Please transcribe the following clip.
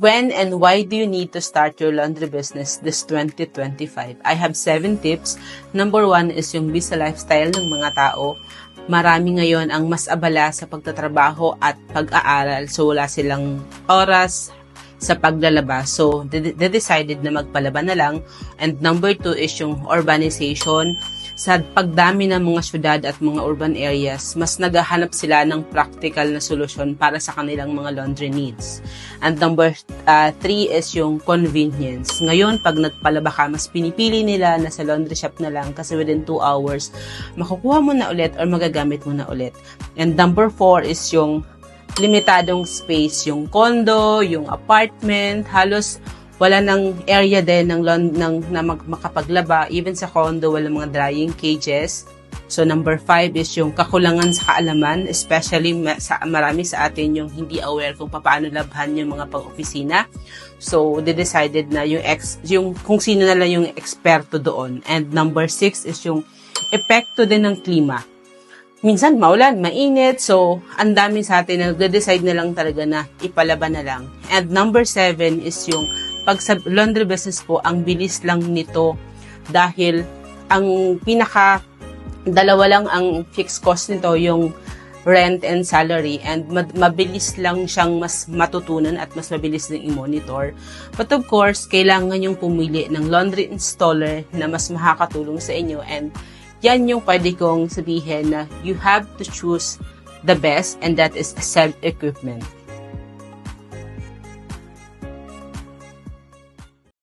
When and why do you need to start your laundry business this 2025? I have 7 tips. Number 1 is yung busy lifestyle ng mga tao. Marami ngayon ang mas abala sa pagtatrabaho at pag-aaral. So, wala silang oras sa paglalaba. So, they decided na magpalaba na lang. And number 2 is yung urbanization. Sa pagdami ng mga syudad at mga urban areas, mas naghahanap sila ng practical na solusyon para sa kanilang mga laundry needs. And number 3 is yung convenience. Ngayon, pag nagpalaba ka, mas pinipili nila na sa laundry shop na lang kasi within 2 hours, makukuha mo na ulit or magagamit mo na ulit. And number 4 is yung limitadong space, yung condo, yung apartment, halos wala ng area din na makapaglaba. Even sa condo, wala mga drying cages. So, number 5 is yung kakulangan sa kaalaman, especially marami sa atin yung hindi aware kung paano labhan yung mga pang-opisina. So, they decided na yung kung sino na lang yung eksperto doon. And number 6 is yung epekto din ng klima. Minsan maulan, mainit, so ang dami sa atin na nagde-decide na lang talaga na ipalaba na lang. And number 7 is yung pag sa laundry business po, ang bilis lang nito dahil ang dalawa lang ang fixed cost nito, yung rent and salary, and mabilis lang siyang mas matutunan at mas mabilis din i-monitor. But of course, kailangan yung pumili ng laundry installer na mas makakatulong sa inyo, and yan yung pwede kong sabihin na you have to choose the best, and that is SEM equipment.